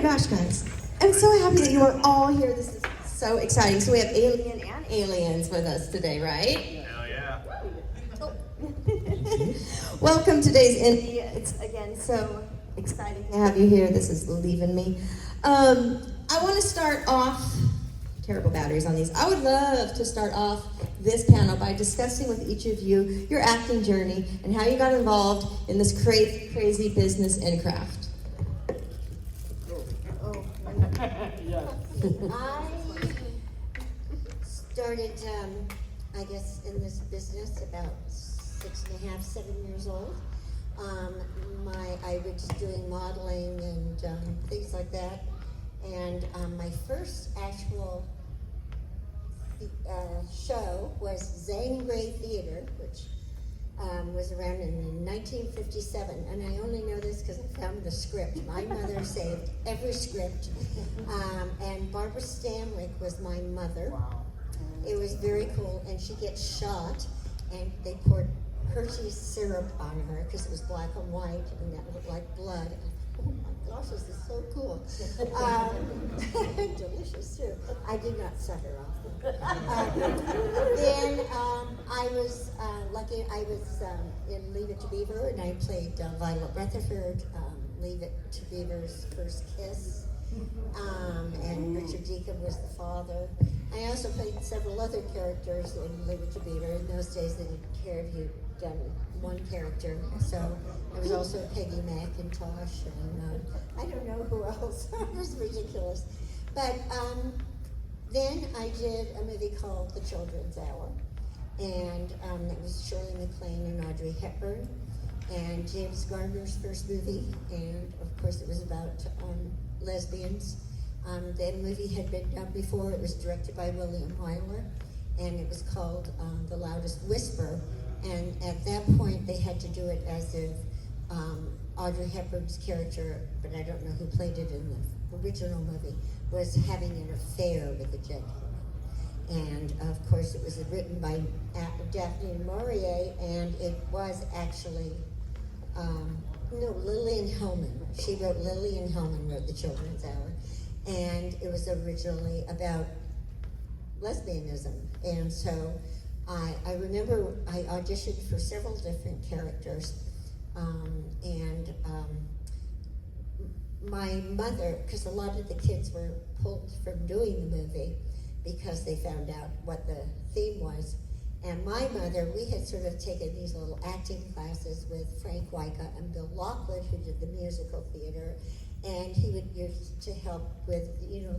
gosh, guys. I'm so happy that you are all here. This is so exciting. So we have Alien and Aliens with us today, right? Hell yeah. Oh. Welcome to today's Indie. It's, again, so exciting to have you here. This is leaving me. I want to start off, terrible batteries on these. I would love to start off this panel by discussing with each of you your acting journey and how you got involved in this crazy business and craft. I started, I guess, in this business about 6.5, 7 years old. I was doing modeling and things like that. And my first actual show was Zane Grey Theater, which was around in 1957, and I only know this because I found the script. My mother saved every script, and Barbara Stanwyck was my mother. Wow. It was very cool, and she gets shot, and they poured Hershey's syrup on her because it was black and white, and that looked like blood. Oh my gosh, this is so cool. Delicious too. I did not suck her off. Then I was lucky. I was in Leave It to Beaver, and I played Violet Rutherford, Leave It to Beaver's first kiss. And Richard Deacon was the father. I also played several other characters in Leave It to Beaver. In those days, they didn't care if you'd done one character. So I was also Peggy McIntosh, and I don't know who else. It was ridiculous. But then I did a movie called The Children's Hour, and it was Shirley MacLaine and Audrey Hepburn, and James Garner's first movie, and of course it was about lesbians. That movie had been done before. It was directed by William Wyler, and it was called The Loudest Whisper. And at that point, they had to do it as if Audrey Hepburn's character, but I don't know who played it in the original movie, was having an affair with a gentleman. And of course, it was written by Daphne Maurier, and it was actually Lillian Hellman. She wrote, Lillian Hellman wrote The Children's Hour, and it was originally about lesbianism. And so I remember I auditioned for several different characters, and my mother, because a lot of the kids were pulled from doing the movie because they found out what the theme was. And my mother, we had sort of taken these little acting classes with Frank Wyka and Bill Lockwood, who did the musical theater, and he would use to help with,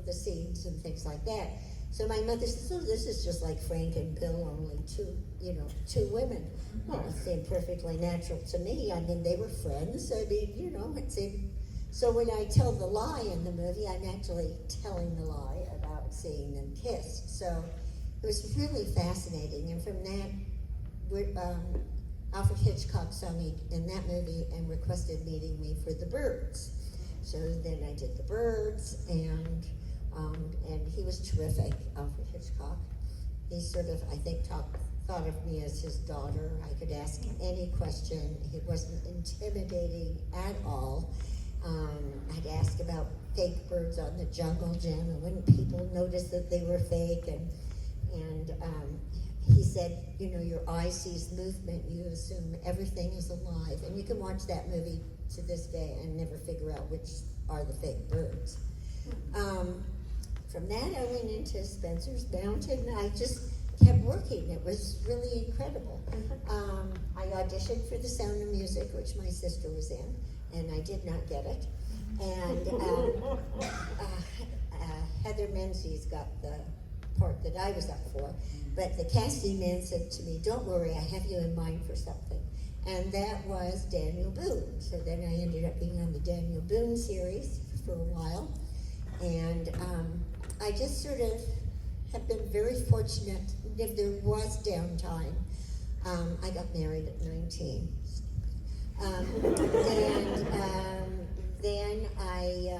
the scenes and things like that. So my mother said, "So this is just like Frank and Bill, only two women." Well, it seemed perfectly natural to me. I mean, they were friends. I mean, it seemed. So when I tell the lie in the movie, I'm actually telling the lie about seeing them kiss. So it was really fascinating. And from that, Alfred Hitchcock saw me in that movie and requested meeting me for The Birds. So then I did The Birds, and he was terrific, Alfred Hitchcock. He sort of, I think, thought of me as his daughter. I could ask any question. He wasn't intimidating at all. I'd ask about fake birds on the jungle gym, and wouldn't people notice that they were fake? And he said, your eye sees movement, you assume everything is alive. And you can watch that movie to this day and never figure out which are the fake birds. From that, I went into Spencer's Mountain. I just kept working. It was really incredible. I auditioned for The Sound of Music, which my sister was in, and I did not get it. And Heather Menzies got the part that I was up for, but the casting man said to me, "Don't worry, I have you in mind for something." And that was Daniel Boone. So then I ended up being on the Daniel Boone series for a while. And I just sort of have been very fortunate. If there was downtime, I got married at 19. Then I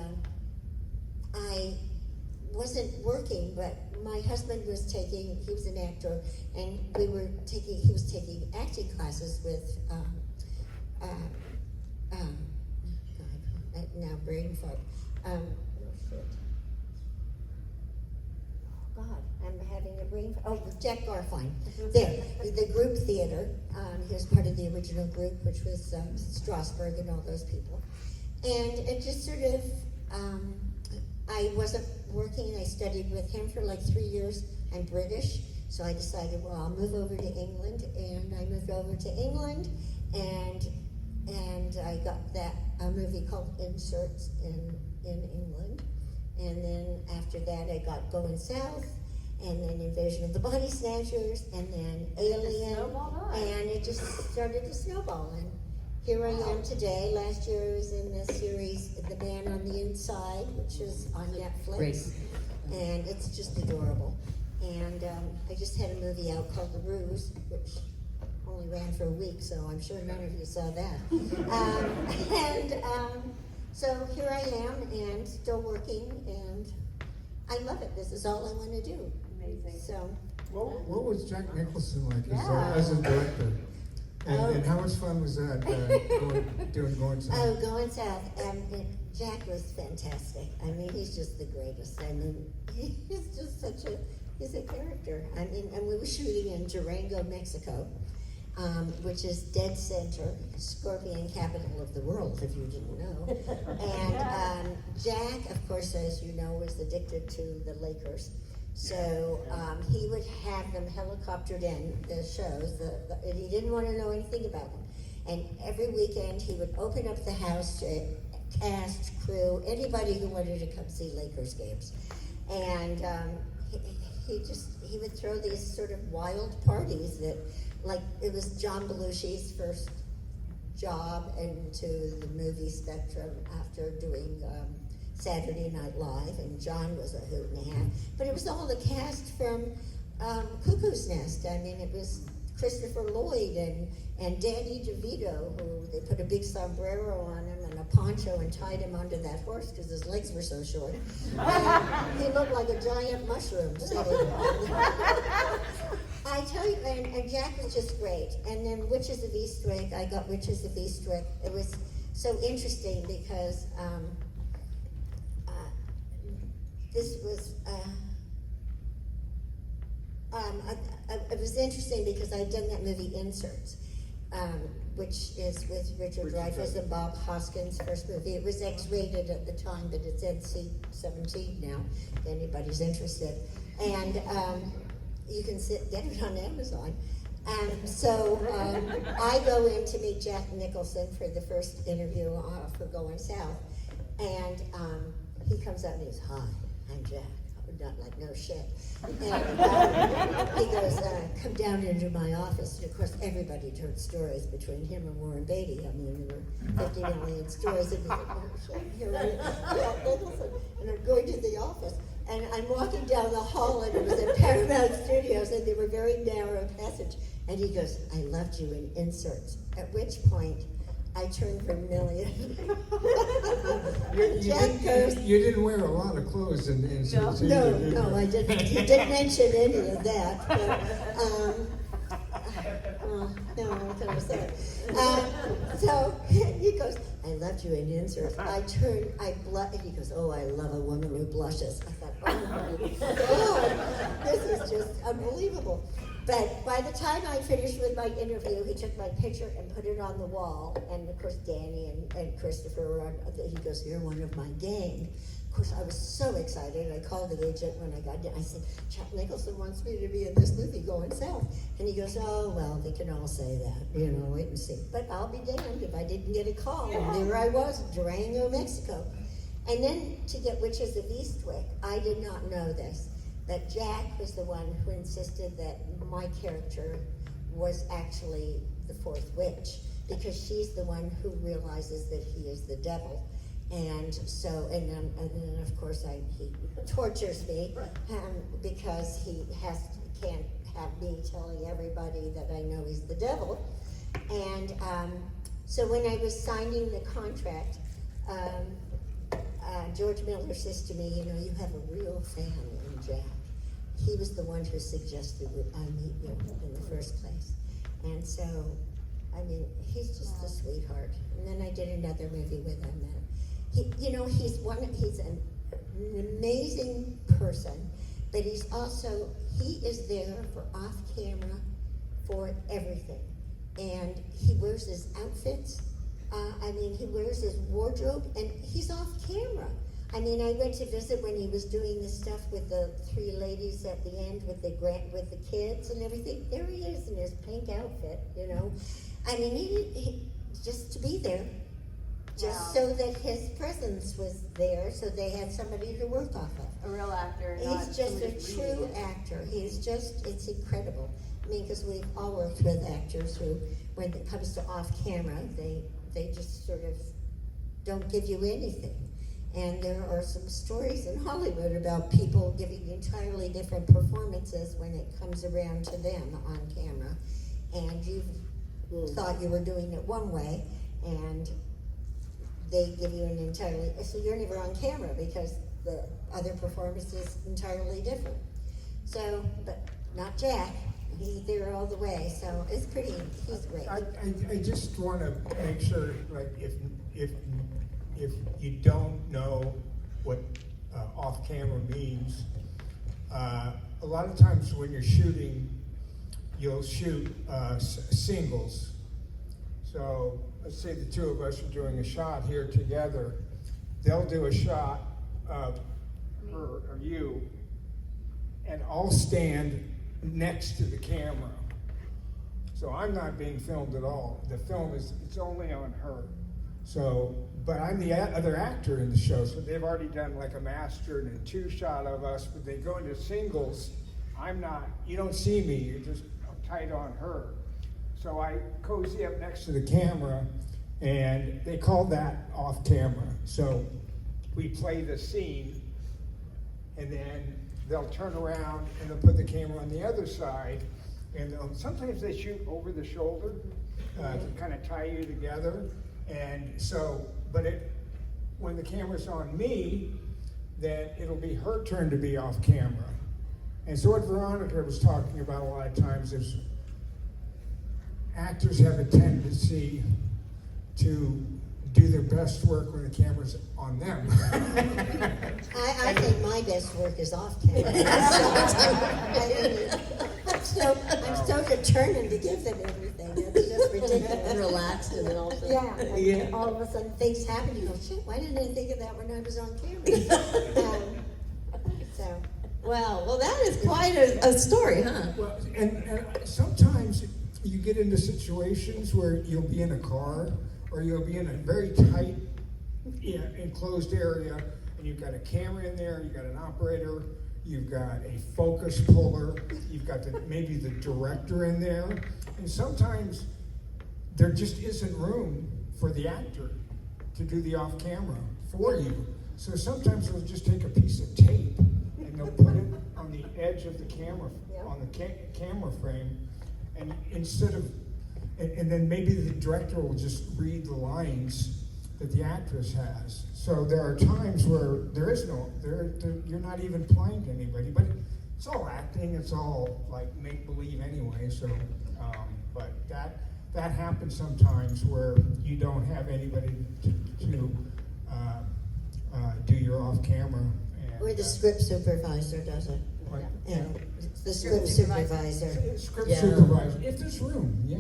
wasn't working, but my husband was he was an actor, and he was taking acting classes with, now brain fart, shit. God, I'm having a brain. Oh, Jack Garfine. There, the group theater. He was part of the original group, which was Strasberg and all those people. And it just sort of, I wasn't working. I studied with him for like 3 years. I'm British, so I decided, well, I'll move over to England. And I moved over to England, and I got that a movie called Inserts in England. And then after that, I got Going South, and then Invasion of the Body Snatchers, and then Alien, and it just started to snowball. And here I am today. Last year I was in the series The Man on the Inside, which is on Netflix, Great. and it's just adorable. And I just had a movie out called The Ruse, which only ran for a week, so I'm sure none of you saw that. So here I am, and still working, and I love it. This is all I want to do. Amazing. So, What was Jack Nicholson like Yeah. as a director? And how much fun was that going south? oh, Going South, Jack was fantastic. I mean, he's just the greatest. I mean, he's just he's a character. I mean, and we were shooting in Durango, Mexico, which is dead center, scorpion capital of the world, if you didn't know. And Jack, of course, as you know, was addicted to the Lakers. So he would have them helicoptered in the shows, and he didn't want to know anything about them. And every weekend he would open up the house to cast, crew, anybody who wanted to come see Lakers games. And he would throw these sort of wild parties that, like, it was John Belushi's first job into the movie spectrum after doing Saturday Night Live, and John was a hoot and a half. But it was all the cast from Cuckoo's Nest. I mean, it was Christopher Lloyd and Danny DeVito, who they put a big sombrero on him and a poncho and tied him onto that horse because his legs were so short. He looked like a giant mushroom sitting I tell you, and Jack was just great. And then Witches of Eastwick, I got Witches of Eastwick. It was so interesting because this was, it was interesting because I'd done that movie Inserts, which is with Richard Dreyfuss and Bob Hoskins' first movie. It was X-rated at the time, but it's NC-17 now, if anybody's interested. And you can get it on Amazon. So I go in to meet Jack Nicholson for the first interview for Going South. And he comes up and he goes, "Hi, I'm Jack." Not like, no shit. And he goes, "Come down into my office." And of course, everybody heard stories between him and Warren Beatty. I mean, there were 50 million stories. And he's like, "Oh shit, here I am, Jack Nicholson." And I'm going to the office. And I'm walking down the hall, and it was at Paramount Studios, and they were very narrow passage. And he goes, "I loved you in Inserts." At which point, I turned vermilion. You didn't wear a lot of clothes in Inserts either, did you? No, I didn't. He didn't mention any of that. But, no, what can I say? So he goes, "I loved you in Inserts." I blush, and he goes, "Oh, I love a woman who blushes." I thought, oh my God, this is just unbelievable. But by the time I finished with my interview, he took my picture and put it on the wall. And of course, Danny and Christopher were on. He goes, "You're one of my gang." Of course, I was so excited. I called the agent when I got down. I said, "Jack Nicholson wants me to be in this movie Going South." And he goes, "Oh, well, they can all say that. You know, wait and see." But I'll be damned if I didn't get a call. And there I was, Durango, Mexico. And then to get Witches of Eastwick, I did not know this. But Jack was the one who insisted that my character was actually the fourth witch, because she's the one who realizes that he is the devil. And so, and then of course he tortures me because he can't have me telling everybody that I know he's the devil. And so when I was signing the contract, George Miller says to me, "You know, you have a real fan in Jack." He was the one who suggested that I meet you in the first place. And so, I mean, he's just a sweetheart. And then I did another movie with him. He's an amazing person, but he is there for off camera for everything. And he wears his outfits. He wears his wardrobe, and he's off camera. I went to visit when he was doing the stuff with the 3 ladies at the end with the kids and everything. There he is in his pink outfit, you know. He just to be there, just so that his presence was there, so they had somebody to work off of. A real actor. He's just a true actor. It's incredible. Because we've all worked with actors who, when it comes to off camera, they just sort of don't give you anything. And there are some stories in Hollywood about people giving entirely different performances when it comes around to them on camera. And you thought you were doing it one way, and they give you an entirely, so you're never on camera because the other performance is entirely different. So, but not Jack. He's there all the way, so he's great. I just want to make sure, like, if you don't know what off camera means, a lot of times when you're shooting, you'll shoot singles. So let's say the 2 of us are doing a shot here together. They'll do a shot of her or you, and I'll stand next to the camera. So I'm not being filmed at all. The film it's only on her. So, but I'm the other actor in the show, so they've already done like a master and a 2 shot of us, but they go into singles. I'm not, you don't see me, you're just tight on her. So I cozy up next to the camera, and they call that off camera. So we play the scene, and then they'll turn around and they'll put the camera on the other side, and sometimes they shoot over the shoulder to kind of tie you together. And so, when the camera's on me, then it'll be her turn to be off camera. And so what Veronica was talking about a lot of times is actors have a tendency to do their best work when the camera's on them. I think my best work is off camera. I'm so determined to give them everything. It's just ridiculous. Relaxed, and then all of a sudden. Yeah. All of a sudden things happen. You go, shit, why didn't I think of that when I was on camera? Well, that is quite a story, huh? Well, and sometimes you get into situations where you'll be in a car, or you'll be in a very tight, enclosed area, and you've got a camera in there, you've got an operator, you've got a focus puller, you've got maybe the director in there, and sometimes there just isn't room for the actor to do the off-camera for you. So sometimes they'll just take a piece of tape and they'll put it on the edge of the camera, on the camera frame, and instead of, and then maybe the director will just read the lines that the actress has. So there are times where there is no, you're not even playing to anybody, but it's all acting, it's all like make-believe anyway, so, but that happens sometimes where you don't have anybody to do your off-camera. Or the script supervisor does it. Right. Yeah, the script supervisor. Script supervisor, if there's room, yeah.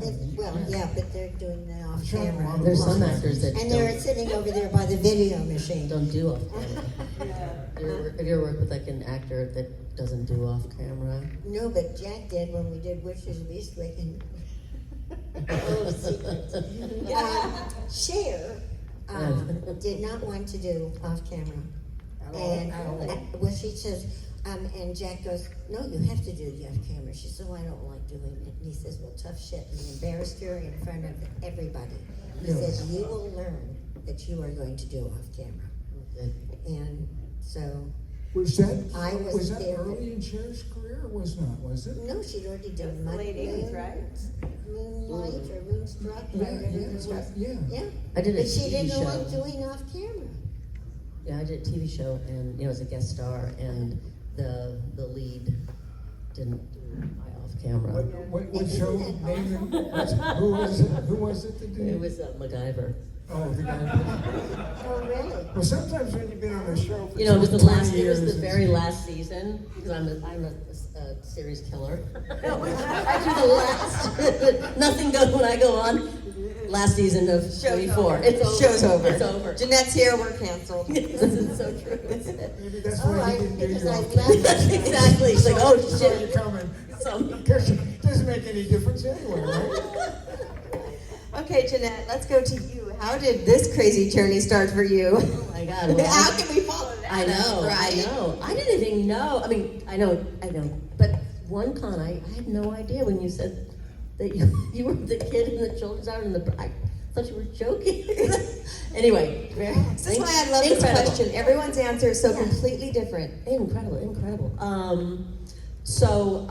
But they're doing the off camera. There's some actors that And they're sitting over there by the video machine. don't do off camera. Have you ever worked with like an actor that doesn't do off camera? No, but Jack did when we did Witches of Eastwick and Cher did not want to do off camera. And she says, and Jack goes, no, you have to do the off camera. She said, I don't like doing it. And he says, well, tough shit. And he embarrassed her in front of everybody. He says, you will learn that you are going to do off camera. Okay. And so Was that was there. early in Cher's career or was it? No, she'd already done Late 80s, right? Moonlight or Moonstruck, whatever it was. Yeah. I did a But she TV didn't show. like doing off camera. Yeah, I did a TV show, and it was a guest star, and the lead didn't do my off camera. What show? Name it. Who was it that did It was MacGyver. Oh, the guy. Oh, really? Well, sometimes when you've been on a show for You know, it was the 20 last. It years, was the it's- very last season because I'm a series killer. I do the last. Nothing goes when I go on. Last season of Show's 24. over. It's over. Show's over. It's over. Jeanette's here, we're canceled. This is so true. maybe that's Oh, why he didn't do because your I off love camera. Exactly. It's like, oh Saw shit. you coming. So, Because it doesn't make any difference anyway, right? Okay, Jeanette, let's go to you. How did this crazy journey start for you? oh my God. Well, How can we follow that? I know, right? I know. I didn't even know. I mean, I know. But one con, I had no idea when you said that you were the kid in the children's hour, and I thought you were joking. Anyway, This is why I love this incredible. question. Everyone's answer is so completely different. Incredible. So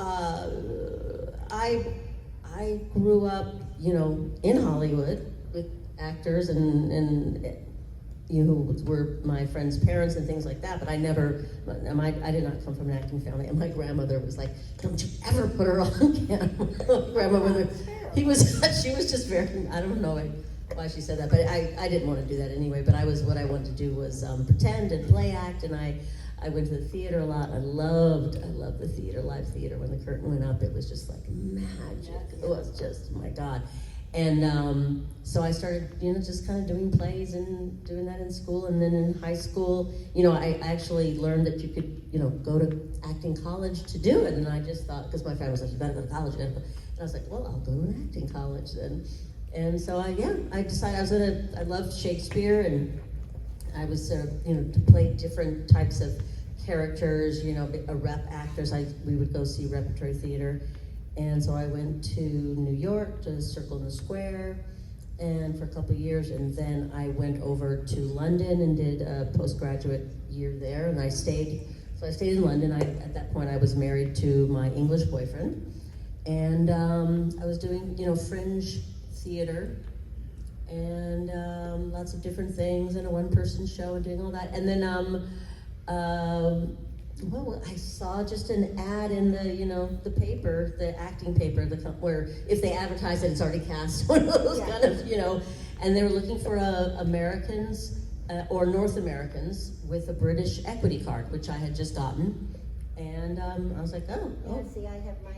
I grew up, you know, in Hollywood with actors and you know, who were my friends' parents and things like that. But I did not come from an acting family. And my grandmother was like, "Don't you ever put her on camera." Grandmother, she was just very. I don't know why she said that, but I didn't want to do that anyway. But what I wanted to do was pretend and play act, and I went to the theater a lot. I loved the theater, live theater. When the curtain went up, it was just like magic. It was just, my God. And so I started, you know, just kind of doing plays and doing that in school. And then in high school, you know, I actually learned that you could, you know, go to acting college to do it. And I just thought, because my family was like, "You better go to college." And I was like, "Well, I'll go to an acting college then." And so I decided I loved Shakespeare, and I was sort of, you know, to play different types of characters, you know, rep actors. We would go see repertory theater. And so I went to New York to Circle in the Square, and for a couple of years, and then I went over to London and did a postgraduate year there, and I stayed in London. At that point, I was married to my English boyfriend, and I was doing, you know, fringe theater, and lots of different things, and a one-person show, and doing all that, and then well, I saw just an ad in the, you know, the paper, the acting paper, where if they advertise it, it's already cast. One of those kind of, you know, and they were looking for Americans or North Americans with a British equity card, which I had just gotten, and I was like, oh. Yeah, see, I had my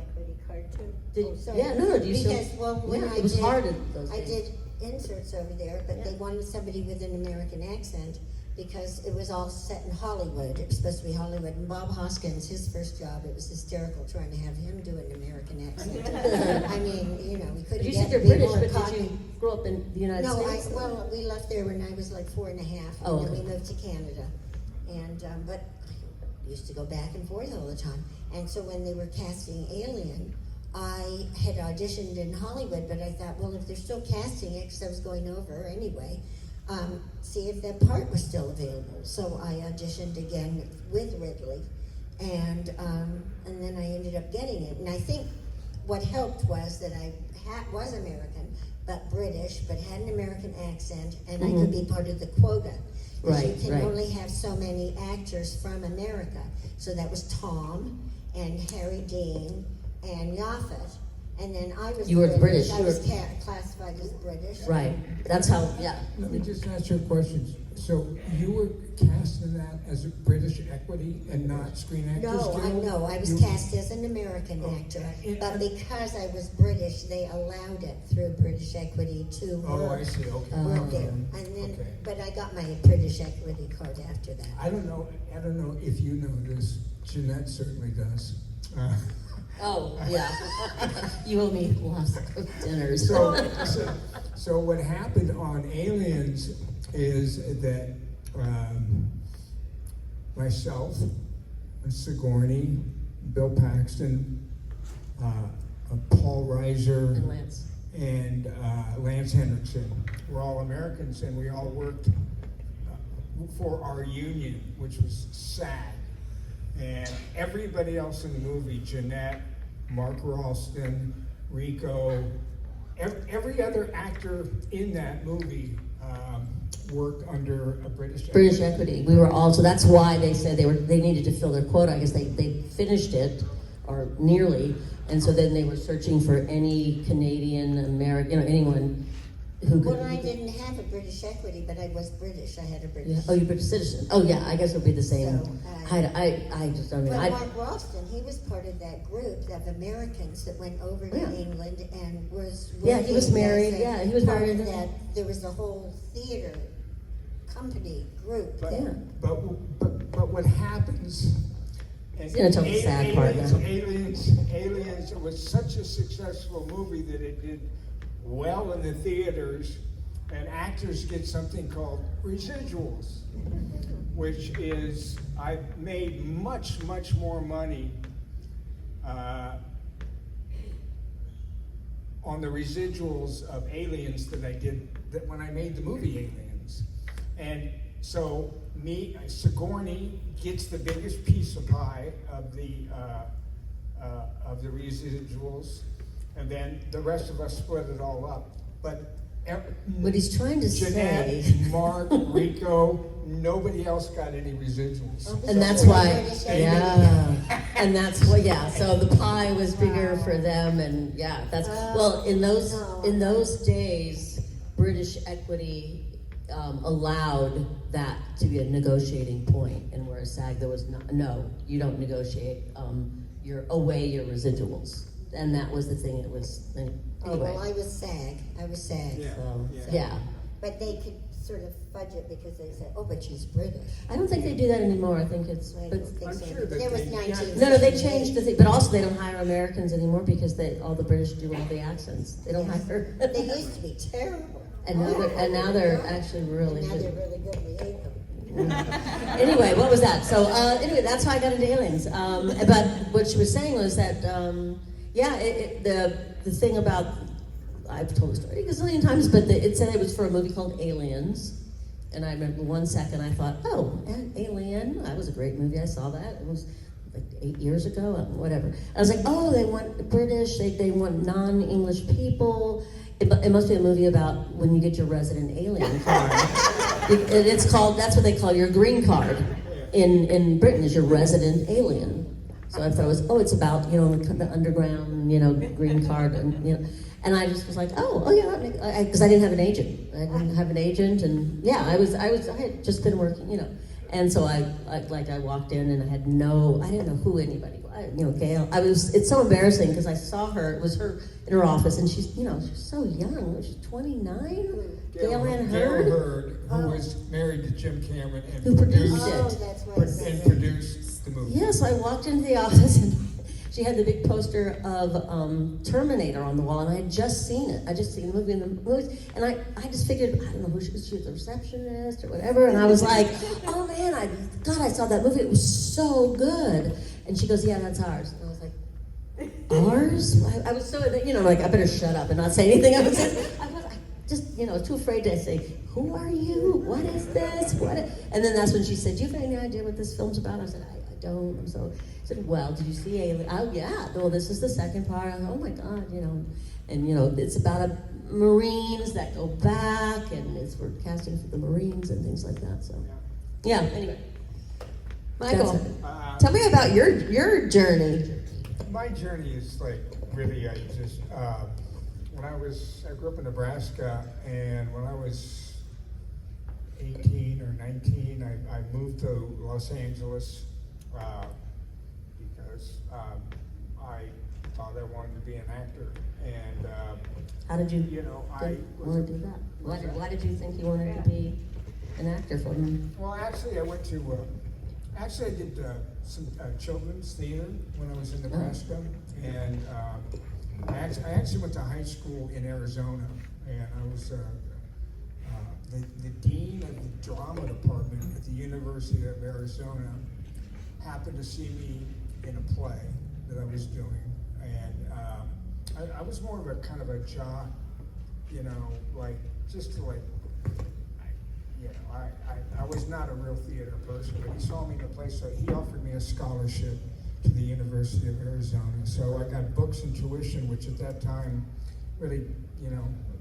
equity card too. Do you still? Because, well, when Yeah, I it was did, hard in those I days. did inserts over there, but they wanted somebody with an American accent because it was all set in Hollywood. It was supposed to be Hollywood. And Bob Hoskins, his first job, it was hysterical trying to have him do an American accent. I mean, you know, we couldn't You get said you're any British, more but cocky. did you grow up in the United States? Well, we left there when I was like 4 and a half, and Oh, then okay. we moved to Canada. And, but I used to go back and forth all the time. And so when they were casting Alien, I had auditioned in Hollywood, but I thought, well, if they're still casting it, because I was going over anyway, see if that part was still available. So I auditioned again with Ridley, and then I ended up getting it. And I think what helped was that I was American, but British, but had an American accent, and I could be part of the quota. Because Right, you can right. only have so many actors from America. So that was Tom and Harry Dean and Yaphet. And then I was You were British. I You was were- classified as British. Right. That's how. Yeah. Let me just ask you a question. So you were cast in that as a British equity and not Screen Actors Guild? No, I was You- cast as an American Oh, actor, it- but because I was British, they allowed it through British Equity to Oh, work, I see, okay. work there. And then, Okay. but I got my British Equity card after that. I don't know if you know this. Jeanette certainly does. Oh, yeah. You owe me lots of dinners. So what happened on Aliens is that myself, Sigourney, Bill Paxton, Paul Reiser, And Lance. and Lance Henriksen were all Americans, and we all worked for our union, which was SAG. And everybody else in the movie, Jeanette, Mark Ralston, Rico, every other actor in that movie worked under a British British equity. equity. We were all, so that's why they said they needed to fill their quota. I guess they finished it, or nearly. And so then they were searching for any Canadian, American, anyone who could. Well, I didn't have a British equity, but I was British. I had a British. Yeah. Oh, you're British citizen. Oh, yeah. I guess it would be the same. So, I just don't mean. Well, Mark Ralston, he was part of that group of Americans that went over to England and was. Yeah, he was married. Yeah, he was part married. of that. There was a whole theater company group. But, there. but what happens? And gonna tell the sad part now. Aliens was such a successful movie that it did well in the theaters, and actors get something called residuals, which is I made much more money on the residuals of Aliens than I did when I made the movie Aliens. And so Sigourney gets the biggest piece of pie of the residuals, and then the rest of us split it all up. But what he's trying to say, Jenette, Mark, Rico, nobody else got any residuals. and that's why, and that's why, so the pie was bigger for them, and well, in those days, British equity allowed that to be a negotiating point, and whereas SAG there was no, you don't negotiate, you're away your residuals, and that was the thing. It was anyway. Oh, well, I was SAG. Yeah. But they could sort of fudge it because they said, "Oh, but she's British." I don't think they do that anymore. I think it's. I But, don't think I'm so. sure that There was they- 19. no, they changed the thing. But also, they don't hire Americans anymore because all the British do all the accents. They don't hire. They used to be terrible. And now they're actually really Now good. they're really good. We hate them. Anyway, what was that? So anyway, that's how I got into Aliens. But what she was saying was that the thing about, I've told the story a gazillion times, but it said it was for a movie called Aliens, and I remember 1 second I thought, oh, and Alien, that was a great movie. I saw that. It was like 8 years ago, whatever. I was like, oh, they want British. They want non-English people. It must be a movie about when you get your resident alien card. It's called, that's what they call your green card in Britain, is your resident alien. So I thought it was, it's about, the underground, green card, and I just was like, yeah, because I didn't have an agent. I didn't have an agent, and I had just been working, and so I walked in and I didn't know who anybody was, Gail. It's so embarrassing because I saw her, it was her in her office, and she's so young. She's 29. Gail Hurd, who was married to Jim Cameron and who produced it. Oh, that's right. And produced the movie. Yeah, so I walked into the office and she had the big poster of Terminator on the wall, and I had just seen it. I just seen the movie in the movies, and I just figured, I don't know who she was the receptionist or whatever, and I was like, oh man, I saw that movie. It was so good. And she goes, yeah, that's ours. And I was like, ours? I was so, like, I better shut up and not say anything. I was just too afraid to say, who are you? What is this? And then that's when she said, do you have any idea what this film's about? I said, I don't. So I said, well, did you see Alien? Oh, yeah. Well, this is the second part. I thought, oh, my God, And, it's about Marines that go back, and we're casting for the Marines and things like that. So, yeah, anyway. Michael, tell me about your journey. My journey is really, I grew up in Nebraska, and when I was 18 or 19, I moved to Los Angeles because I thought I wanted to be an actor. And how did you want to do that? Why did you think you wanted to be an actor for them? Well, actually, I went to I did some children's theater when I was in Nebraska, and I actually went to high school in Arizona, and I was the dean of the drama department at the University of Arizona happened to see me in a play that I was doing, and I was more of a kind of a jock, I was not a real theater person, but he saw me in a place, so he offered me a scholarship to the University of Arizona. So I got books and tuition, which at that time really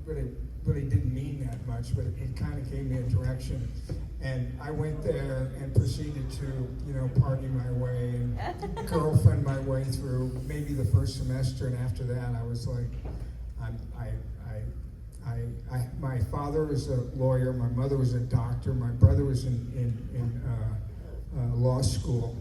didn't mean that much, but it kind of gave me a direction. And I went there and proceeded to, party my way and girlfriend my way through maybe the first semester, and after that I was like, my father was a lawyer, my mother was a doctor, my brother was in law school,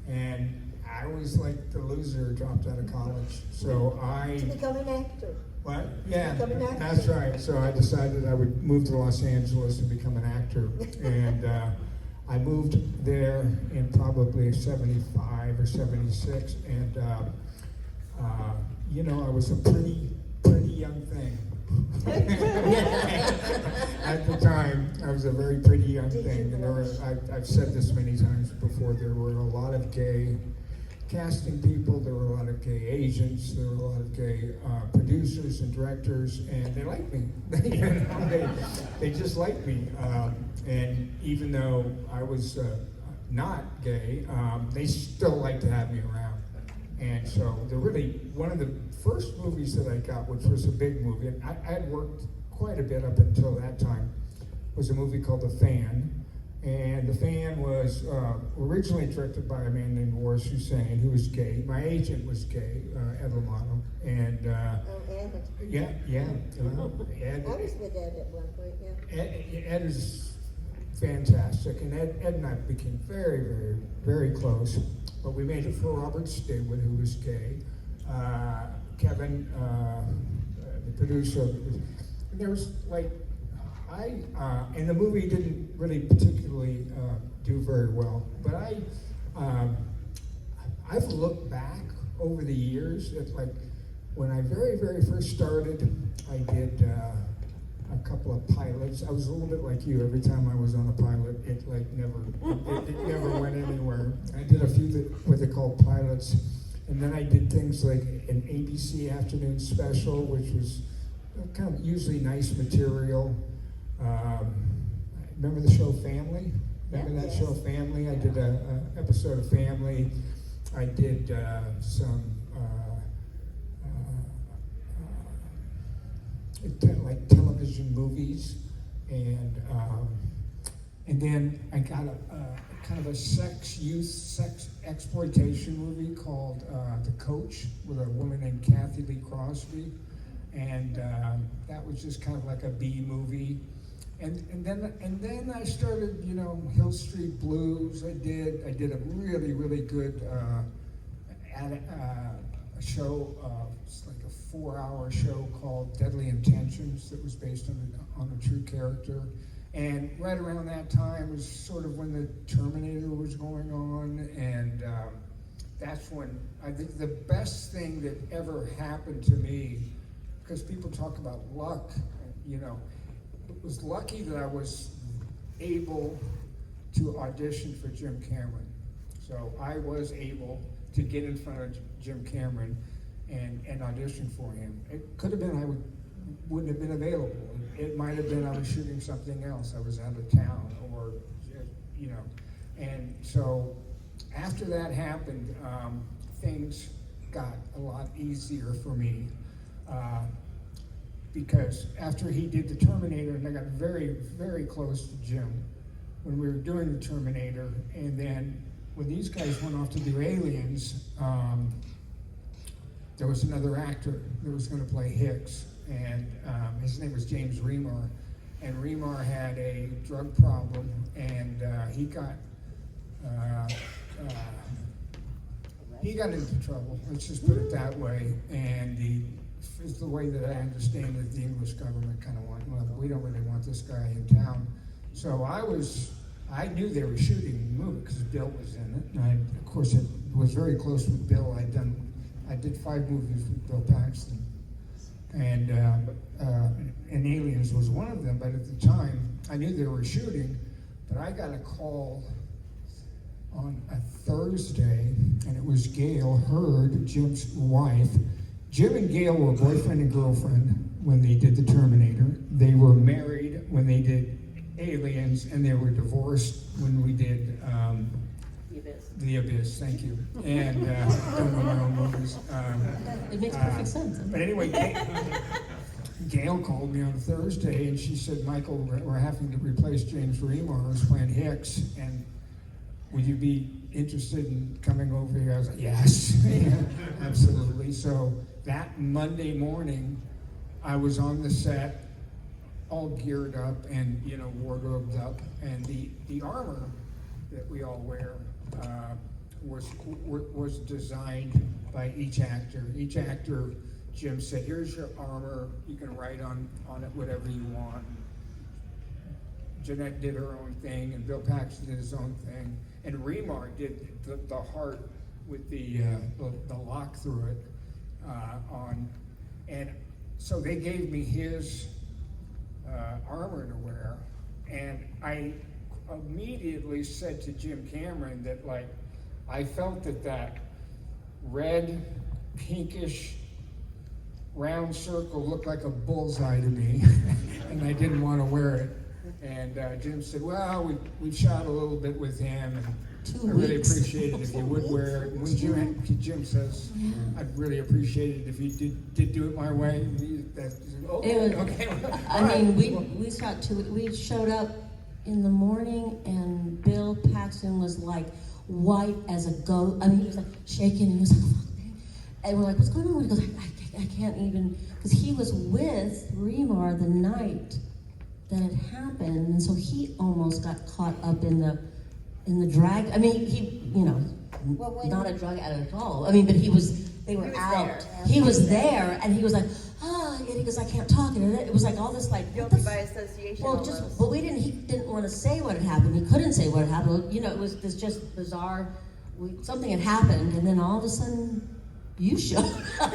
and I was like the loser who dropped out of college. So To become an actor. What? Yeah, Become an actor. that's right. So I decided I would move to Los Angeles and become an actor. And I moved there in probably 75 or 76. And, I was a pretty young thing. At the time, I was a very pretty young thing. And I've said this many times before, there were a lot of gay casting people, there were a lot of gay agents, there were a lot of gay producers and directors, and they liked me. They just liked me. And even though I was not gay, they still liked to have me around. And so one of the first movies that I got, which was a big movie, and I had worked quite a bit up until that time, was a movie called The Fan. And The Fan was originally directed by a man named Boris Hussein, who was gay. My agent was gay, Ed Romano. And Ed. yeah. Ed, I was with Ed at one point, yeah. Ed is fantastic, and Ed and I became very, very, very close. But we made it for Robert Stigwood, who was gay. Kevin, the producer, and there was like, and the movie didn't really particularly do very well, but I've looked back over the years at like when I very, very first started, I did a couple of pilots. I was a little bit like you. Every time I was on a pilot, it never went anywhere. I did a few what they call pilots, and then I did things like an ABC afternoon special, which was kind of usually nice material. Remember the show Family? Remember that show Family? I did an episode of Family. I did some like television movies, and then I got a kind of a sex exploitation movie called The Coach with a woman named Kathy Lee Crosby, and that was just kind of like a B movie. And then I started, Hill Street Blues. I did a really, really good a show, it's like a 4-hour show called Deadly Intentions that was based on a true character. And right around that time was sort of when the Terminator was going on, and that's when I think the best thing that ever happened to me, because people talk about luck, it was lucky that I was able to audition for Jim Cameron. So I was able to get in front of Jim Cameron and audition for him. It could have been I wouldn't have been available. It might have been I was shooting something else. I was out of town, or And so after that happened, things got a lot easier for me. Because after he did the Terminator, and I got very, very close to Jim when we were doing the Terminator, and then when these guys went off to do Aliens, there was another actor that was going to play Hicks, and his name was James Remar, and Remar had a drug problem, and he got into trouble. Let's just put it that way, and is the way that I understand it, the English government kind of went, well, we don't really want this guy in town. So I knew they were shooting the movie because Bill was in it. And I, of course, was very close with Bill. I did 5 movies with Bill Paxton. And Aliens was one of them, but at the time, I knew they were shooting, but I got a call on a Thursday, and it was Gail Hurd, Jim's wife. Jim and Gail were boyfriend and girlfriend when they did The Terminator. They were married when they did Aliens, and they were divorced when we did The Abyss. Thank you. And don't know my own movies. It makes perfect sense. But anyway, Gail called me on Thursday, and she said, Michael, we're having to replace James Remar, who's playing Hicks, and would you be interested in coming over here? I was like, yes, yeah, absolutely. So that Monday morning, I was on the set, all geared up and, you know, wardrobed up, and the armor that we all wear was designed by each actor. Each actor, Jim said, here's your armor, you can write on it whatever you want. Jenette did her own thing, and Bill Paxton did his own thing, and Remar did the heart with the lock through it on, and so they gave me his armor to wear, and I immediately said to Jim Cameron that, like, I felt that red, pinkish, round circle looked like a bullseye to me, and I didn't want to wear it. And Jim said, well, we shot a little bit with him, and I really appreciate it if you would wear it. And when Jim says, I'd really appreciate it if you did do it my way. Okay. I mean, we showed up in the morning, and Bill Paxton was like white as a goat. I mean, he was like shaking, and he was like, fuck, man. And we're like, what's going on? He goes, I can't even, because he was with Remar the night that it happened, and so he almost got caught up in the drag. I mean, he, you know, not a drug addict at all. I mean, but they were out. There. He was there, and he was like, and he goes, I can't talk. And it was like all this, like, Guilty by association. well, he didn't want to say what had happened. He couldn't say what had happened. You know, it was this just bizarre. Something had happened, and then all of a sudden, you showed up.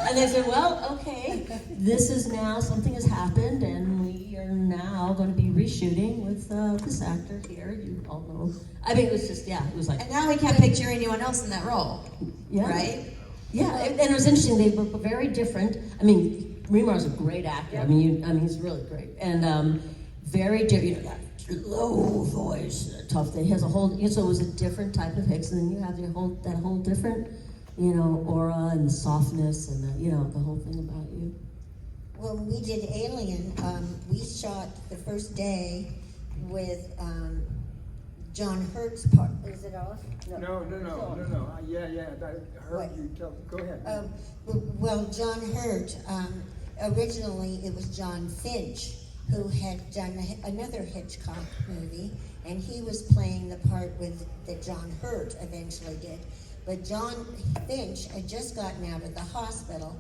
And they said, well, okay, this is now, something has happened, and we are now going to be reshooting with this actor here. You all know. I mean, it was just, it was like. And now we can't picture anyone else in that role, right? Yeah, and it was interesting. They were very different. I mean, Remar's a great actor. I mean, he's really great, and very different. You know, that low voice, tough thing. He has a whole. So it was a different type of Hicks, and then you have that whole different, you know, aura and the softness and the, you know, the whole thing about you. When we did Alien, we shot the first day with John Hurt's part. Is it off? No. Yeah. I heard you tell. Go ahead. Well, John Hurt, originally it was John Finch, who had done another Hitchcock movie, and he was playing the part that John Hurt eventually did. But John Finch had just gotten out of the hospital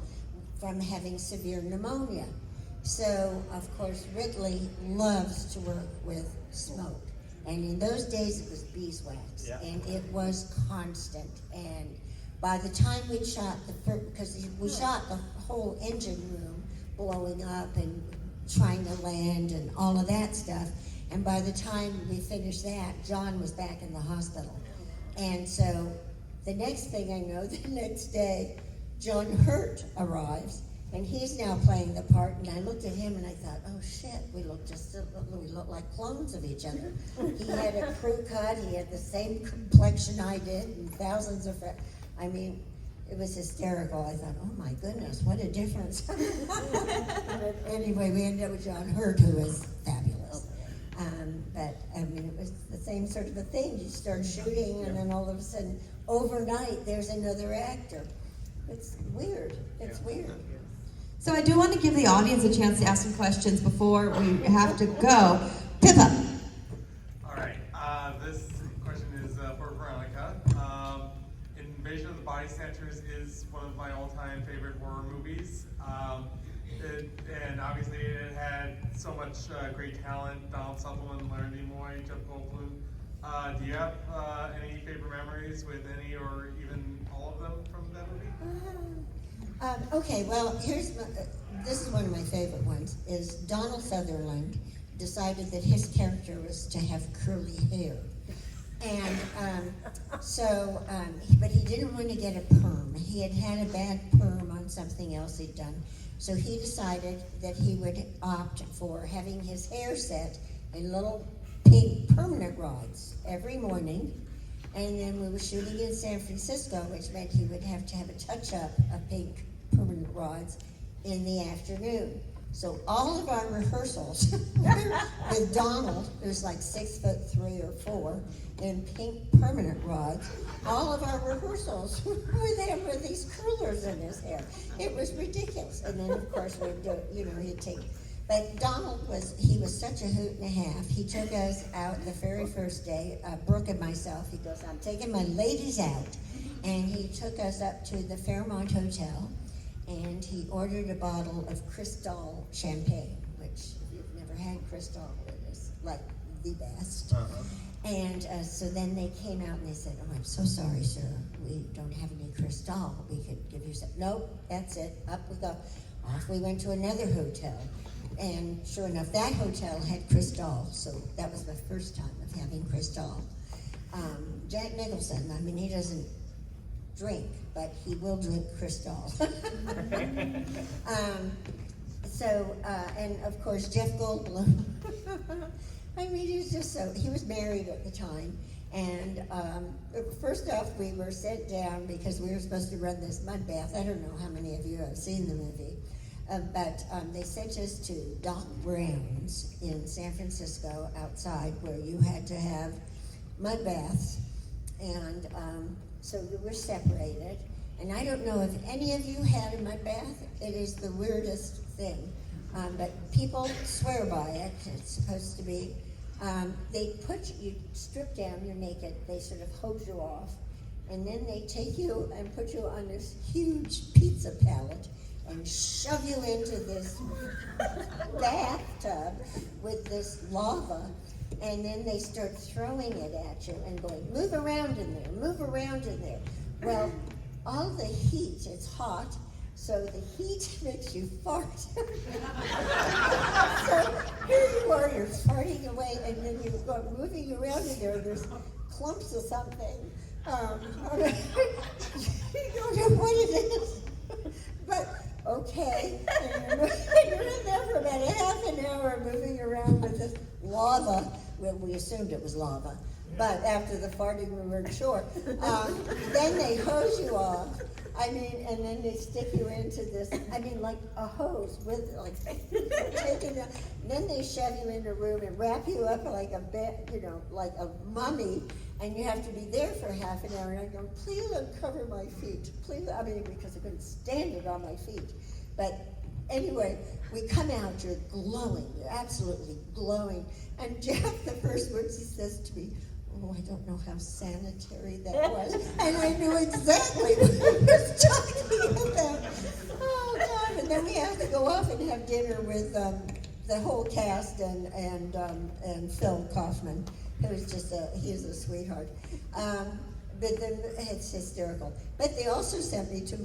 from having severe pneumonia. So, of course, Ridley loves to work with smoke. And in those days, it was beeswax, and it was constant. And by the time we shot because we shot the whole engine room blowing up and trying to land and all of that stuff. And by the time we finished that, John was back in the hospital. And so the next thing I know, the next day, John Hurt arrives, and he's now playing the part, and I looked at him and I thought, oh shit, we look like clones of each other. He had a crew cut, he had the same complexion I did, and thousands of, I mean, it was hysterical. I thought, oh my goodness, what a difference. But anyway, we ended up with John Hurt, who was fabulous. But I mean, it was the same sort of a thing. You start shooting, and then all of a sudden, overnight, there's another actor. It's weird. It's weird. So I do want to give the audience a chance to ask some questions before we have to go. Pippa. All right. This question is for Veronica. Invasion of the Body Snatchers is one of my all-time favorite horror movies. And obviously it had so much great talent: Donald Sutherland, Leonard Nimoy, Jeff Goldblum. Do you have any favorite memories with any or even all of them from that movie? Okay, well, this is one of my favorite ones, is Donald Sutherland decided that his character was to have curly hair. And but he didn't want to get a perm. He had had a bad perm on something else he'd done. So he decided that he would opt for having his hair set in little pink permanent rods every morning. And then we were shooting in San Francisco, which meant he would have to have a touch-up of pink permanent rods. in the afternoon. So all of our rehearsals with Donald, who's like 6'3" or 4", in pink permanent rods, all of our rehearsals were with him with these curlers in his hair. It was ridiculous. And then of course we'd do, he'd take, but Donald was such a hoot and a half. He took us out the very first day, Brooke and myself. He goes, I'm taking my ladies out. And he took us up to the Fairmont Hotel, and he ordered a bottle of Cristal champagne, which if you've never had Cristal, it is like the best. Uh-huh. And so then they came out and they said, oh, I'm so sorry, sir. We don't have any Cristal. We could give you some. Nope, that's it. Up we go. Off we went to another hotel. And sure enough, that hotel had Cristal. So that was the first time of having Cristal. Jack Nicholson, I mean, he doesn't drink, but he will drink Cristal. And of course, Jeff Goldblum. I mean, he was married at the time. And first off, we were sent down because we were supposed to run this mud bath. I don't know how many of you have seen the movie. But they sent us to Doc Brown's in San Francisco outside where you had to have mud baths. And so we were separated. And I don't know if any of you had a mud bath. It is the weirdest thing. But people swear by it. It's supposed to be. They you strip down, you're naked. They sort of hose you off. And then they take you and put you on this huge pizza pallet and shove you into this bathtub with this lava, and then they start throwing it at you and going, move around in there, move around in there. Well, all the heat, it's hot, so the heat makes you fart. So here you are, you're farting away, and then you go moving around in there, there's clumps of something. You don't know what it is. But okay, and you're in there for about a half an hour moving around with this lava. Well, we assumed it was lava, but after the farting we weren't sure. Then they hose you off. I mean, and then they stick you into this, like a hose with taking it. Then they shove you in a room and wrap you up like a bed, like a mummy, and you have to be there for half an hour. And I go, please uncover my feet, please. Because I couldn't stand it on my feet. But anyway, we come out, you're glowing, you're absolutely glowing. And Jeff, the first words he says to me, oh, I don't know how sanitary that was. And I knew exactly what he was talking about. Oh, God. And then we had to go off and have dinner with the whole cast and Phil Kaufman, who's he's a sweetheart. But then it's hysterical. But they also sent me to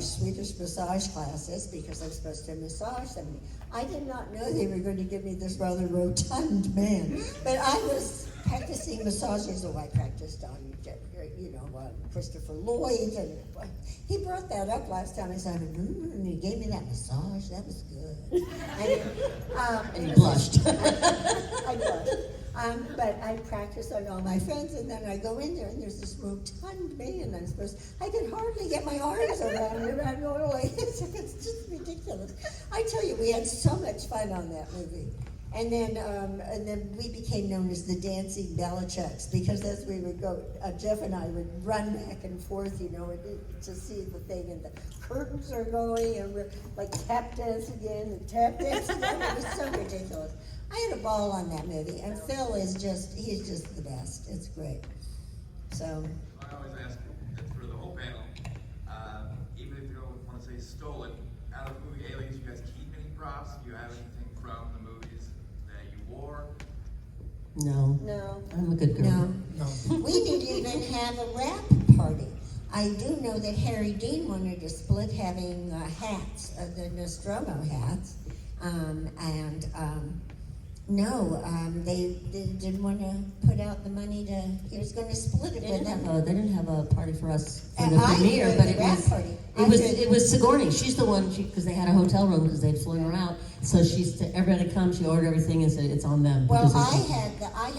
Swedish massage classes because I'm supposed to massage them. I did not know they were going to give me this rather rotund man. But I was practicing massages. Oh, I practiced on, Christopher Lloyd. And he brought that up last time. I said, and he gave me that massage. That was good. And he blushed. I blushed. But I practiced on all my friends, and then I go in there, and there's this rotund man. I could hardly get my arms around him. I'm going like this. It's just ridiculous. I tell you, we had so much fun on that movie. And then we became known as the Dancing Belichicks because as we would go, Jeff and I would run back and forth, to see the thing, and the curtains are going, and we're like tap dance again and tap dance again. It was so ridiculous. I had a ball on that movie, and Phil he's just the best. It's great. So. I always ask for the whole panel, even if you don't want to say stolen, out of the movie Aliens, you guys keep any props? Do you have anything from the movies that you wore? No. No. I'm a good girl. No. We didn't even have a wrap party. I do know that Harry Dean wanted to split having hats, the Nostromo hats, no, they didn't want to put out the money he was going to split it with them. They didn't have a party for us for the I premiere, threw but the it wrap was party. it was Sigourney. She's the one because they had a hotel room because they'd flown her out. So everybody comes, she ordered everything and said it's on them. Well, I had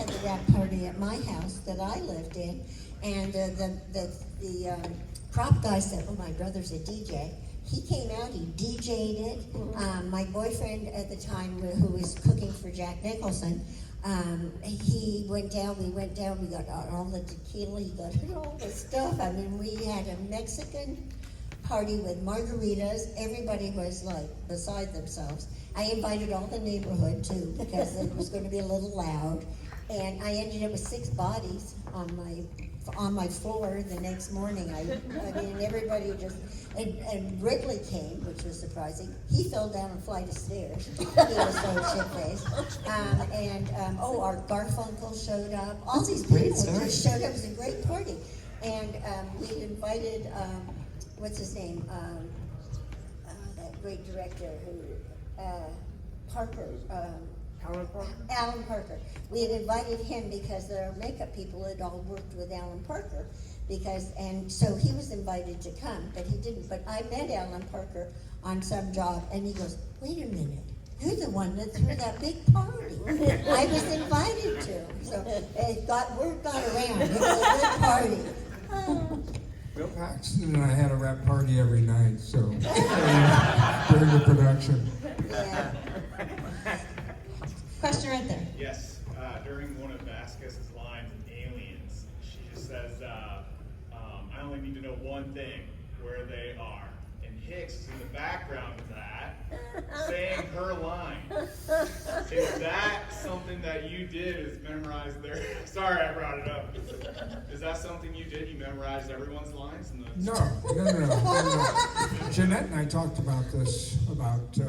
the wrap party at my house that I lived in, and the prop guy said, "Oh, my brother's a DJ." he came out, he DJ'd it. My boyfriend at the time, who was cooking for Jack Nicholson, he went down, we got all the tequila, he got all the stuff. I mean, we had a Mexican party with margaritas. Everybody was like beside themselves. I invited all the neighborhood too, because it was going to be a little loud. And I ended up with 6 bodies on my floor the next morning. I mean, everybody just, and Ridley came, which was surprising. He fell down a flight of stairs. He was so shit-faced. Our Garfunkel showed up. All these people just showed up. It was a great party. And we invited, what's his name? That great director who, Parker. Alan Parker. We had invited him because our makeup people had all worked with Alan Parker, and so he was invited to come, but he didn't. But I met Alan Parker on some job, and he goes, "Wait a minute, you're the one that threw that big party I was invited to." So word got around. It was a good party. Bill Paxton and I had a rap party every night, so during the production. Yeah. Question right there. Yes, during one of Vasquez's lines in Aliens, she just says, I only need to know one thing, where they are. And Hicks is in the background of that, saying her line. Is that something that you did, is memorize their, sorry I brought it up. Is that something you did, you memorized everyone's lines? No. Jenette and I talked about this about 3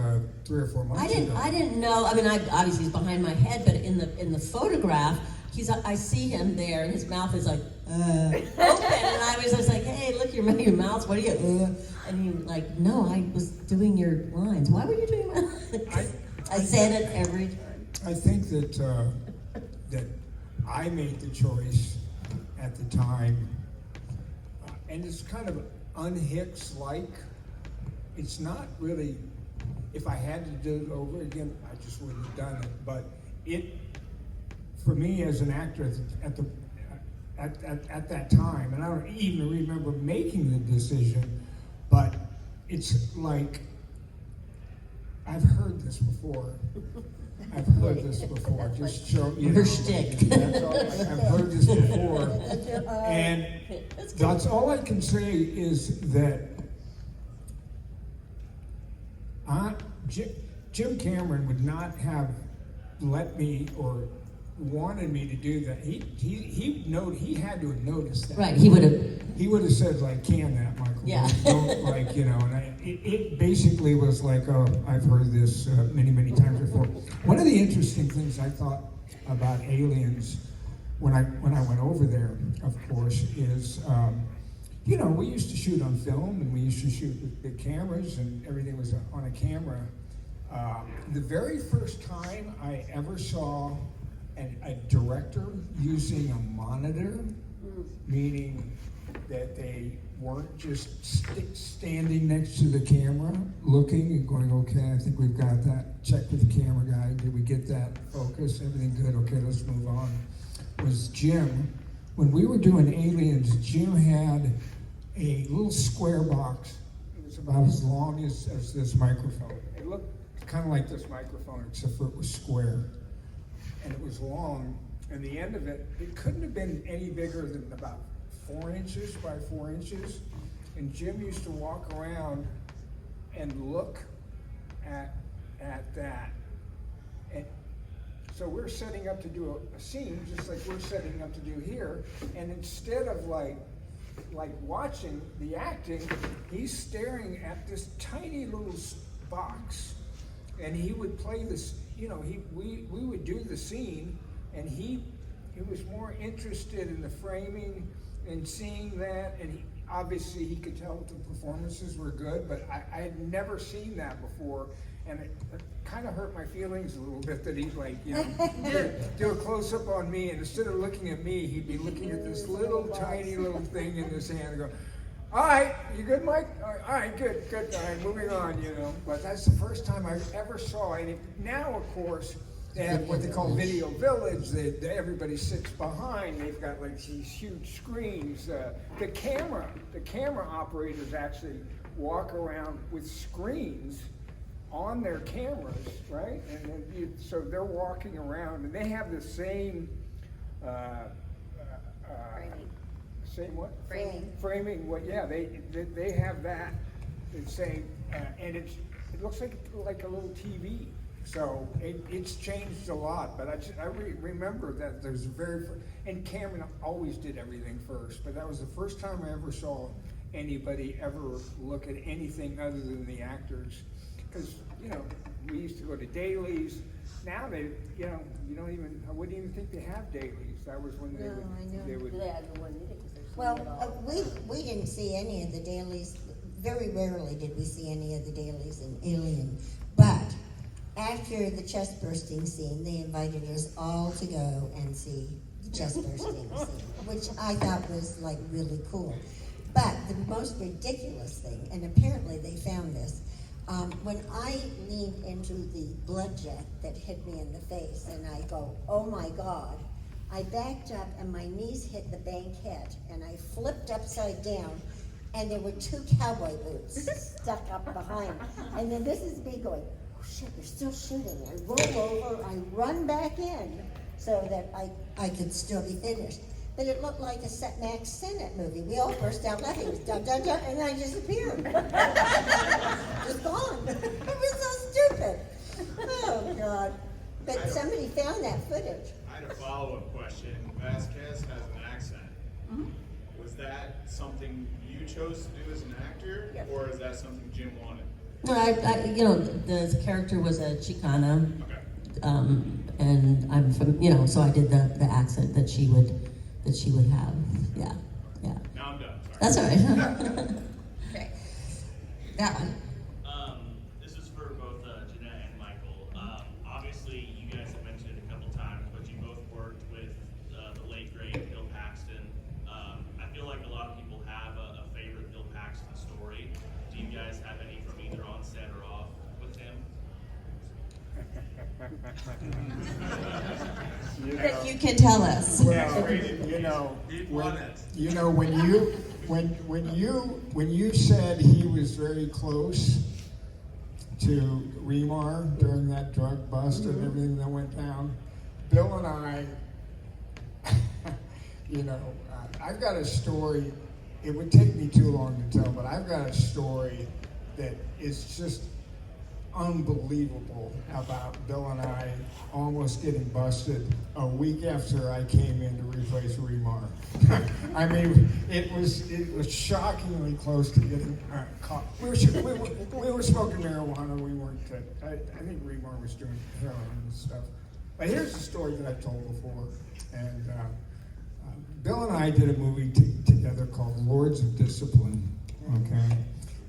or 4 months ago. I didn't know. I mean, obviously he's behind my head, but in the photograph, I see him there, and his mouth is like open, and I was just like, hey, look, your mouth. What are you? And he like, no, I was doing your lines. Why were you doing my lines? I said it every time. I think that that I made the choice at the time, and it's kind of un-Hicks-like. It's not really. If I had to do it over again, I just wouldn't have done it. But for me as an actor at that time, and I don't even remember making the decision, but it's like, I've heard this before. Just show you Her know. shtick. That's all, I've heard this before, and that's all I can say is that Jim Cameron would not have let me or wanted me to do that. He had to have noticed that. Right, he would have. He would have said, like, can that, Michael? Yeah. Don't, like, you know, and it basically was like, oh, I've heard this many, many times before. One of the interesting things I thought about Aliens when I went over there, of course, is, you know, we used to shoot on film, and we used to shoot with big cameras, and everything was on a camera. The very first time I ever saw a director using a monitor, meaning that they weren't just standing next to the camera, looking and going, okay, I think we've got that. Check with the camera guy. Did we get that focus? Everything good? Okay, let's move on. Was Jim. When we were doing Aliens, Jim had a little square box. It was about as long as this microphone. It looked kind of like this microphone, except for it was square. And it was long, and the end of it couldn't have been any bigger than about 4 inches by 4 inches. And Jim used to walk around and look at that. And so we're setting up to do a scene, just like we're setting up to do here. And instead of like watching the acting, he's staring at this tiny little box, and he would play this. You know, we would do the scene, and he was more interested in the framing and seeing that, and obviously he could tell that the performances were good, but I had never seen that before, and it kind of hurt my feelings a little bit that he'd like, you know, do a close-up on me, and instead of looking at me, he'd be looking at this little tiny little thing in his hand and go, all right, you good, Mike? All right, good. All right, moving on, you know. But that's the first time I ever saw it. Now, of course, they have what they call Video Village that everybody sits behind. They've got like these huge screens. The camera operators actually walk around with screens on their cameras, right? And then so they're walking around, and they have the same same what? Framing. What? Yeah, they have that. It's same, and it looks like a little TV. So it's changed a lot, but I remember that there's and Cameron always did everything first, but that was the first time I ever saw anybody ever look at anything other than the actors. Because, we used to go to dailies. Now they, you don't even, I wouldn't even think they have dailies. That was when they would. Do they have the one either? 'Cause there's Well, some that all- we didn't see any of the dailies. Very rarely did we see any of the dailies in Alien. But after the chest bursting scene, they invited us all to go and see the chest bursting scene, which I thought was like really cool. But the most ridiculous thing, and apparently they found this, when I leaned into the blood jet that hit me in the face, and I go, oh my God, I backed up and my knees hit the banquette, and I flipped upside down, and there were 2 cowboy boots stuck up behind. And then this is me going, oh shit, they're still shooting. I roll over, I run back in so that I could still be finished. But it looked like a Max Sennett movie. We all burst out laughing. It was dun dun dun, and I disappeared. Just gone. It was so stupid. Oh God. But somebody found that footage. I had a follow-up question. Vasquez has an accent. Mm-hmm. Was that something you chose to do as an actor, Yes. or is that something Jim wanted? No, the character was a Chicana, Okay. and I'm from, so I did the accent that she would have. Yeah. Now I'm done. Sorry. That's all right. Okay. That one. This is for both Jenette and Michael. Obviously, you guys have mentioned it a couple times, but you both worked with the late great Bill Paxton. I feel like a lot of people have a favorite Bill Paxton story. Do you guys have any from either on set or off with him? That you can tell us. Well, He won it. when you said he was very close to Remar during that drug bust and everything that went down, Bill and I, I've got a story. It would take me too long to tell, but I've got a story that is just unbelievable about Bill and I almost getting busted a week after I came in to replace Remar. I mean, it was shockingly close to getting caught. We were smoking marijuana. We weren't. I think Remar was doing heroin and stuff. But here's the story that I've told before. And Bill and I did a movie together called Lords of Discipline. Okay.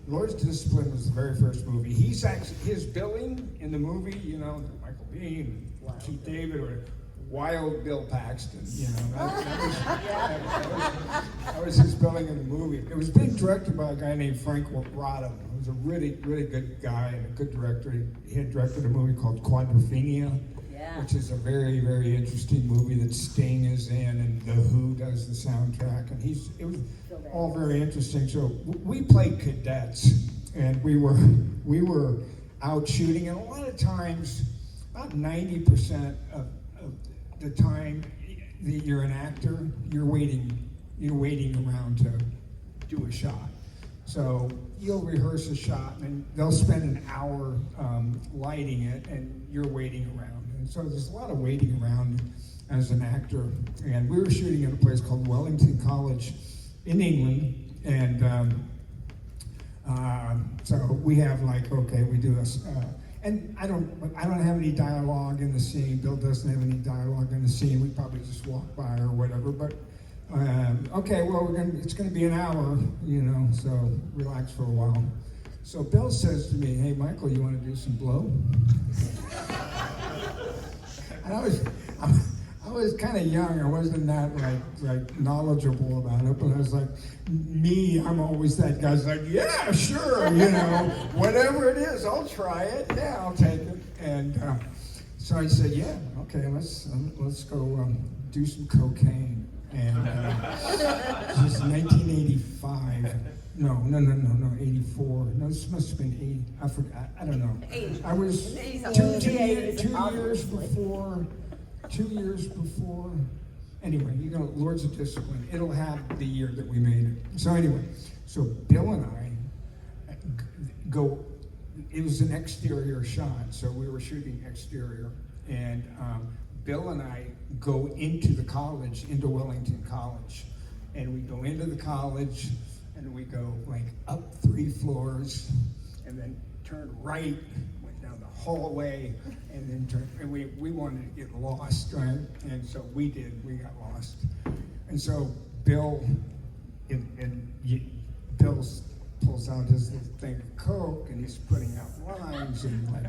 Lord's Discipline was the very first movie. He's actually, his billing in the movie, Michael Biehn, Keith David, or Wild Bill Paxton, that was his billing in the movie. It was being directed by a guy named Frank Rodham, who was a really, really good guy and a good director. He had directed a movie called Quadrophenia, which is a very, very interesting movie that Sting is in, and The Who does the soundtrack, and it was all very interesting. So we played cadets, and we were out shooting, and a lot of times, about 90% of the time that you're an actor, you're waiting around to do a shot. So you'll rehearse a shot, and they'll spend an hour lighting it, and you're waiting around. And so there's a lot of waiting around as an actor. And we were shooting at a place called Wellington College in England, and so we have we do this, and I don't have any dialogue in the scene. Bill doesn't have any dialogue in the scene. We probably just walk by or whatever. But okay, well it's gonna be an hour, so relax for a while. So Bill says to me, "Hey Michael, you want to do some blow?" And I was kind of young. I wasn't that knowledgeable about it, but I was like, I'm always that guy's like, yeah, sure, whatever it is, I'll try it. Yeah, I'll take it. And so I said, yeah, okay, let's go do some cocaine. And she's 1985. No, 84. No, this must have been 80. I forgot. I don't know. I was two years before. Anyway, Lords of Discipline. It'll have the year that we made it. So anyway, so Bill and I go. It was an exterior shot, so we were shooting exterior, and Bill and I go into the college, into Wellington College, and we go into the college, and we go like up 3 floors, and then turn right, went down the hallway, and then turned, and we wanted to get lost, right? And so we did, we got lost. And so Bill, Bill pulls out his little thing of Coke, and he's putting out lines, and like,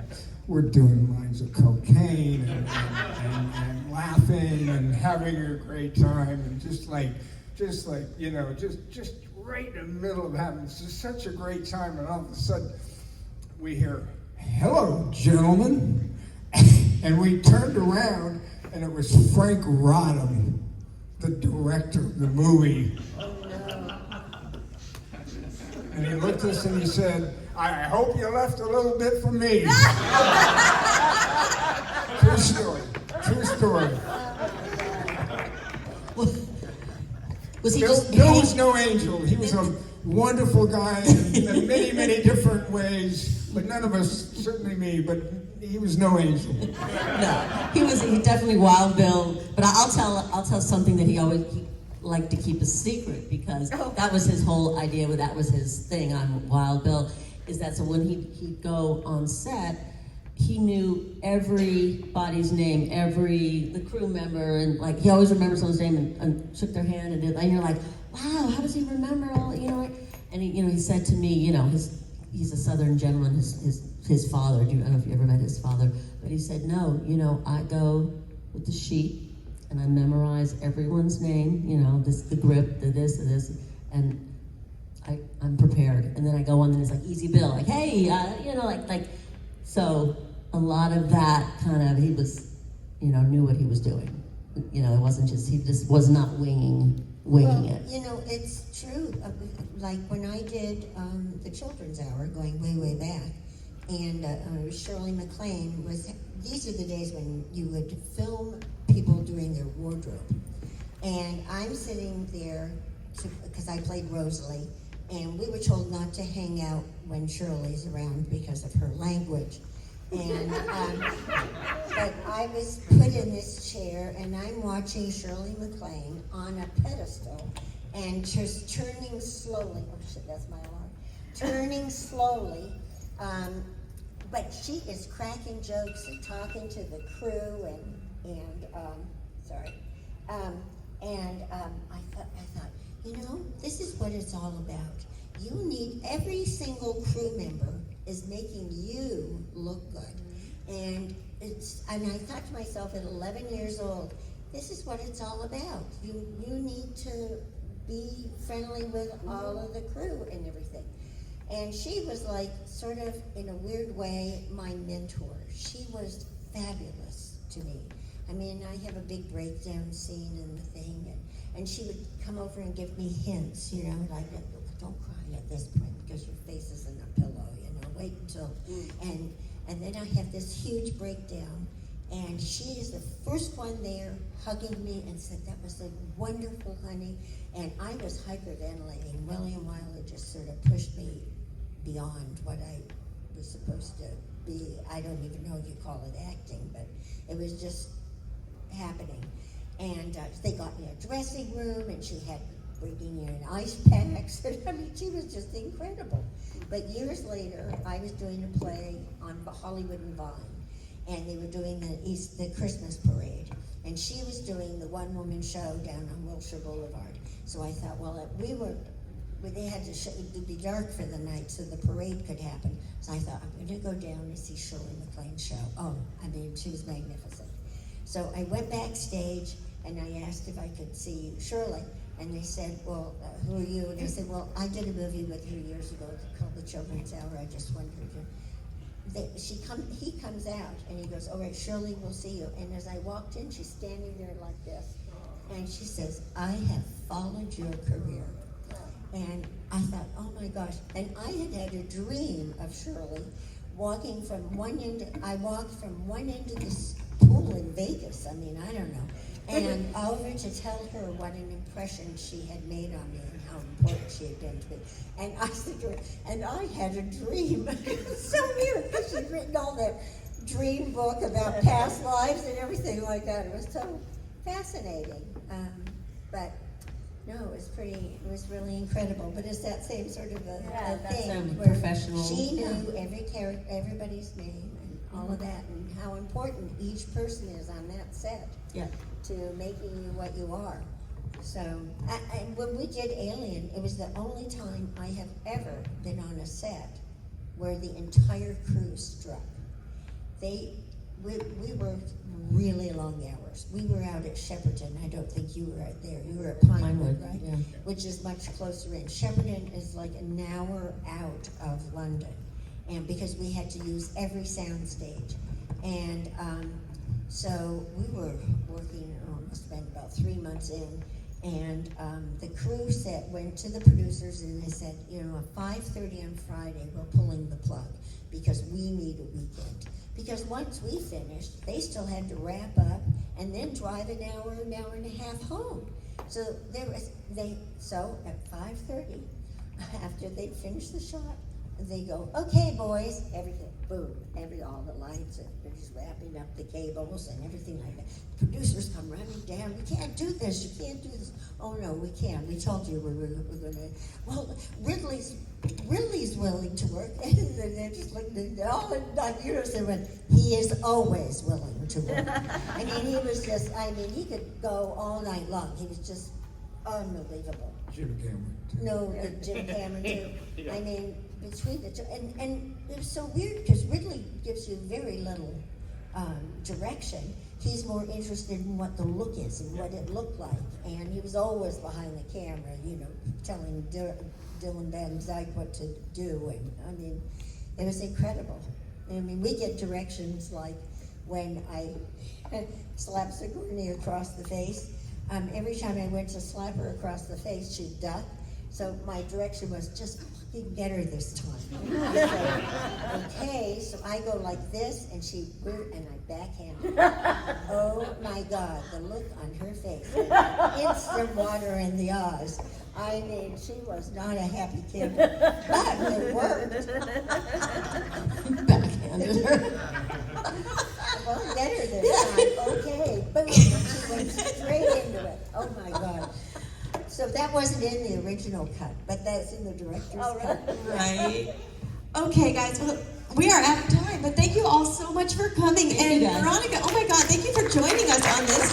we're doing lines of cocaine, and laughing, and having a great time, and just right in the middle of having just such a great time, and all of a sudden, we hear, "Hello, gentlemen," and we turned around, and it was Frank Rodham, the director of the movie. And he looked at us and he said, "I hope you left a little bit for me." True story. Was he Bill just? was no angel. He was a wonderful guy in many, many different ways, but none of us, certainly me, but he was no angel. No, he definitely Wild Bill. But I'll tell something that he liked to keep a secret, because that was his whole idea. That was his thing on Wild Bill. Is that so when he'd go on set, he knew everybody's name, the crew member, and like he always remembers someone's name and shook their hand, and you're like, wow, how does he remember all? And he said to me, he's a Southern gentleman. His father. I don't know if you ever met his father, but he said, no, I go with the sheet and I memorize everyone's name. The grip, the this, and I'm prepared. And then I go on and it's like Easy Bill, like hey, so. A lot of that kind of, he was, knew what he was doing. It wasn't just, he just was not winging it. It's true. Like when I did the Children's Hour, going way, way back, and Shirley MacLaine these are the days when you would film people doing their wardrobe. And I'm sitting there, because I played Rosalie, and we were told not to hang out when Shirley's around because of her language. And but I was put in this chair, and I'm watching Shirley MacLaine on a pedestal, and just turning slowly. Oh shit, that's my alarm. Turning slowly, but she is cracking jokes and talking to the crew, I thought, this is what it's all about. You need every single crew member is making you look good. And I thought to myself at 11 years old, this is what it's all about. You need to be friendly with all of the crew and everything. And she was like, sort of in a weird way, my mentor. She was fabulous to me. I mean, I have a big breakdown scene in the thing, and she would come over and give me hints, like, don't cry at this point because your face is in a pillow, wait until, and then I have this huge breakdown, and she is the first one there hugging me and said, that was like wonderful, honey, and I was hyperventilating. William Wyler just sort of pushed me beyond what I was supposed to be. I don't even know if you call it acting, but it was just happening. And they got me a dressing room, and she had bringing in ice packs. I mean, she was just incredible. But years later, I was doing a play on Hollywood and Vine, and they were doing the Christmas parade, and she was doing the one-woman show down on Wilshire Boulevard. So I thought, well, they had to be dark for the night so the parade could happen. So I thought, I'm going to go down and see Shirley MacLaine's show. Oh, I mean, she was magnificent. So I went backstage, and I asked if I could see Shirley. And they said, well, who are you? And I said, well, I did a movie with you years ago called The Children's Hour. I just wondered. He comes out, and he goes, all right, Shirley, we'll see you. And as I walked in, she's standing there like this. And she says, I have followed your career. And I thought, oh my gosh. And I had a dream of Shirley walking from one end, I walked from one end of this pool in Vegas. I mean, I don't know. And over to tell her what an impression she had made on me and how important she had been to me. And I said to her, and I had a dream. It's so weird because she'd written all that dream book about past lives and everything like that. It was so fascinating. But no, it was really incredible. But it's that same sort of a that's thing a where professional. she knew everybody's name and all of that, and how important each person is on that set Yeah. to making you what you are. So, and when we did Alien, it was the only time I have ever been on a set where the entire crew struck. We worked really long hours. We were out at Shepperton. I don't think you were out there. You were at Pinewood, right? Yeah. Which is much closer in. Shepperton is like an hour out of London, and because we had to use every sound stage, and so we were working. Must have been about 3 months in, and the crew went to the producers and they said, at 5:30 on Friday we're pulling the plug because we need a weekend. Because once we finished, they still had to wrap up and then drive an hour and a half home. So so at 5:30, after they'd finished the shot, they go, okay, boys, everything, boom, all the lights, and they're just wrapping up the cables and everything like that. Producers come running down, you can't do this. Oh no, we can't. We told you we were going to. Well, Ridley's willing to work, and they're just looking at all like said, when he is always willing to work. I mean, he was just. I mean, he could go all night long. He was just unbelievable. Jim Cameron. No, Jim Cameron too. I mean, between the two, and it was so weird because Ridley gives you very little direction. He's more interested in what the look is and what it looked like, and he was always behind the camera, telling Dylan Van Dyke what to do, and I mean, it was incredible. I mean, we get directions like when I slap Sigourney across the face. Every time I went to slap her across the face, she'd duck. So my direction was just fucking get her this time. I said, okay, so I go like this, and and I backhand her. Oh my God, the look on her face. Instant water in the eyes. I mean, she was not a happy kid, but it worked. Backhanded her. Well, get her this time. Okay. Boom. She went straight into it. Oh my God. So that wasn't in the original cut, but that's in the director's cut. Right. Okay, guys. Well, we are out of time, but thank you all so much for coming. Thank you, And guys. Veronica, oh my God, thank you for joining us on this